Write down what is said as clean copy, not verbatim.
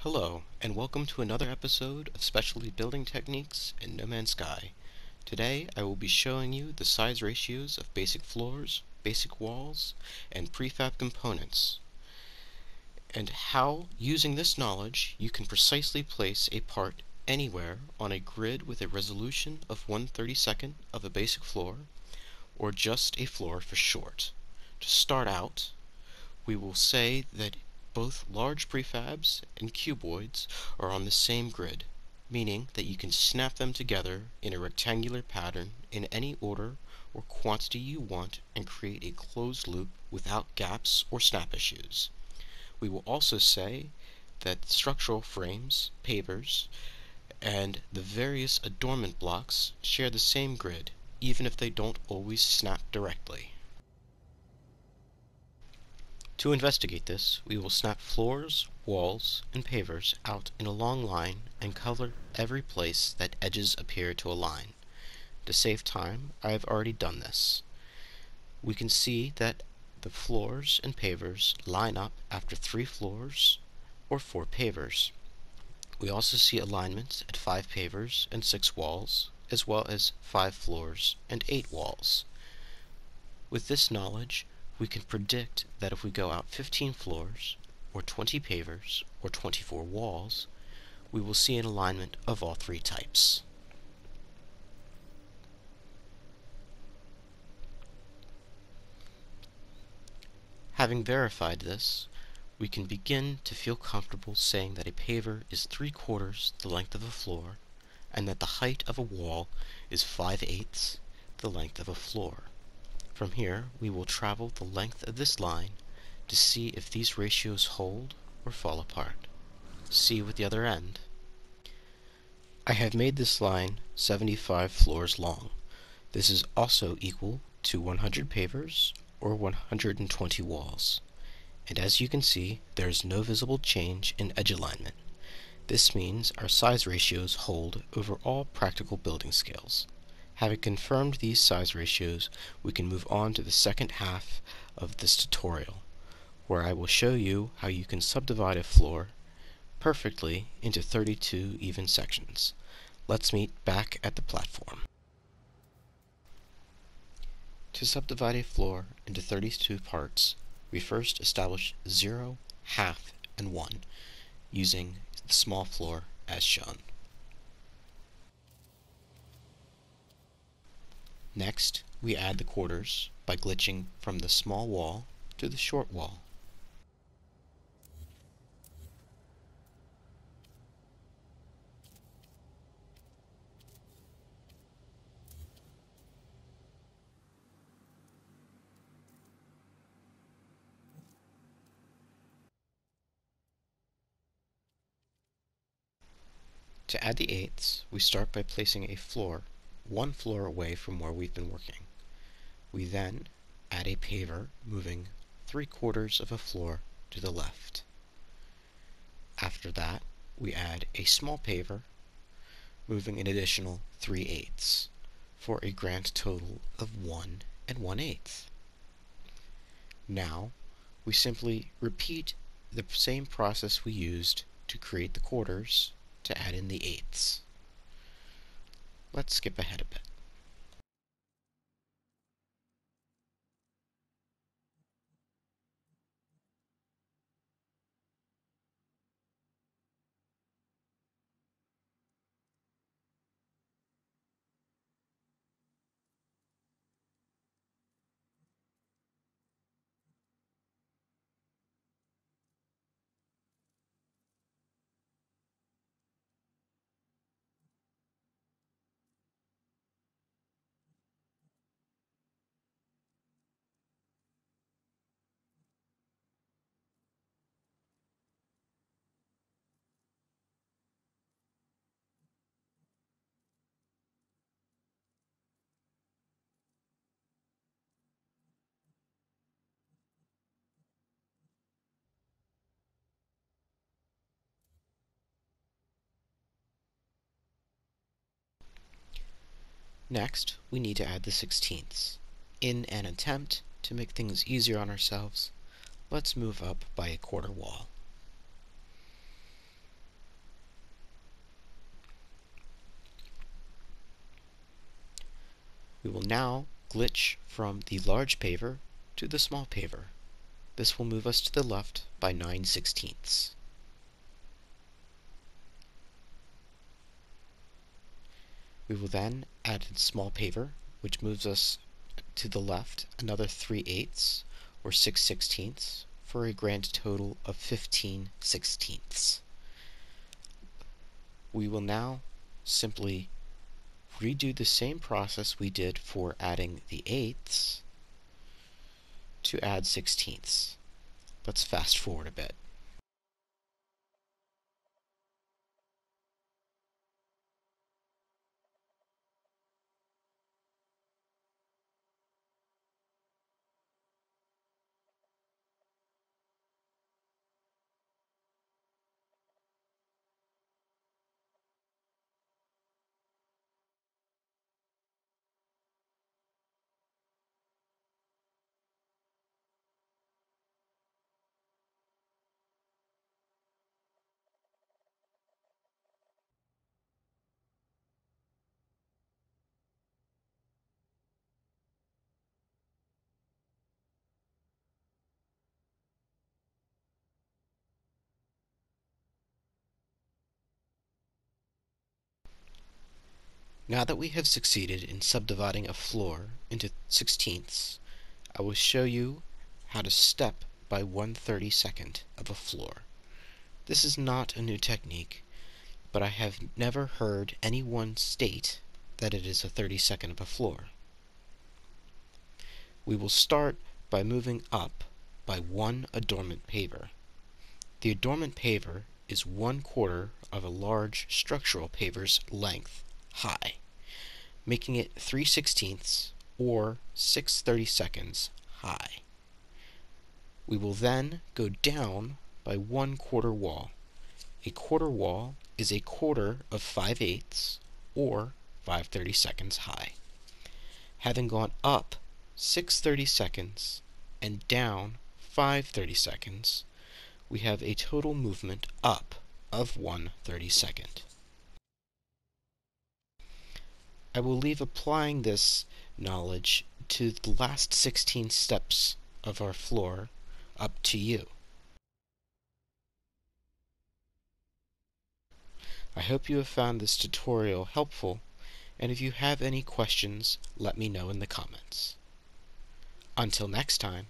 Hello, and welcome to another episode of Specialty Building Techniques in No Man's Sky. Today I will be showing you the size ratios of basic floors, basic walls, and prefab components, and how, using this knowledge, you can precisely place a part anywhere on a grid with a resolution of 1/32 of a basic floor, or just a floor for short. To start out, we will say that both large prefabs and cuboids are on the same grid, meaning that you can snap them together in a rectangular pattern in any order or quantity you want and create a closed loop without gaps or snap issues. We will also say that structural frames, pavers, and the various adornment blocks share the same grid, even if they don't always snap directly. To investigate this, we will snap floors, walls, and pavers out in a long line and color every place that edges appear to align. To save time, I have already done this. We can see that the floors and pavers line up after 3 floors or 4 pavers. We also see alignments at 5 pavers and 6 walls, as well as 5 floors and 8 walls. With this knowledge, we can predict that if we go out 15 floors, or 20 pavers, or 24 walls, we will see an alignment of all 3 types. Having verified this, we can begin to feel comfortable saying that a paver is 3/4 the length of a floor, and that the height of a wall is 5/8 the length of a floor. From here, we will travel the length of this line to see if these ratios hold or fall apart. See with the other end. I have made this line 75 floors long. This is also equal to 100 pavers or 120 walls. And as you can see, there is no visible change in edge alignment. This means our size ratios hold over all practical building scales. Having confirmed these size ratios, we can move on to the second half of this tutorial, where I will show you how you can subdivide a floor perfectly into 32 even sections. Let's meet back at the platform. To subdivide a floor into 32 parts, we first establish 0, half, and 1, using the small floor as shown. Next, we add the quarters by glitching from the small wall to the short wall. To add the eighths, we start by placing a floor 1 floor away from where we've been working. We then add a paver, moving 3/4 of a floor to the left. After that, we add a small paver, moving an additional 3/8, for a grand total of 1 1/8. Now, we simply repeat the same process we used to create the quarters to add in the eighths. Let's skip ahead a bit. Next, we need to add the sixteenths. In an attempt to make things easier on ourselves, let's move up by a quarter wall. We will now glitch from the large paver to the small paver. This will move us to the left by 9/16. We will then add a small paver, which moves us to the left another 3/8 or 6/16 for a grand total of 15/16. We will now simply redo the same process we did for adding the eighths to add 16ths. Let's fast forward a bit. Now that we have succeeded in subdividing a floor into 16ths, I will show you how to step by 1/32 of a floor. This is not a new technique, but I have never heard anyone state that it is a 32nd of a floor. We will start by moving up by one adornment paver. The adornment paver is 1/4 of a large structural paver's length high, making it 3/16 or 6/32 high. We will then go down by 1/4 wall. A quarter wall is a quarter of 5/8 or 5/32 high. Having gone up 6/32 and down 5/32, we have a total movement up of 1/32. I will leave applying this knowledge to the last 16 steps of our floor up to you. I hope you have found this tutorial helpful, and if you have any questions, let me know in the comments. Until next time.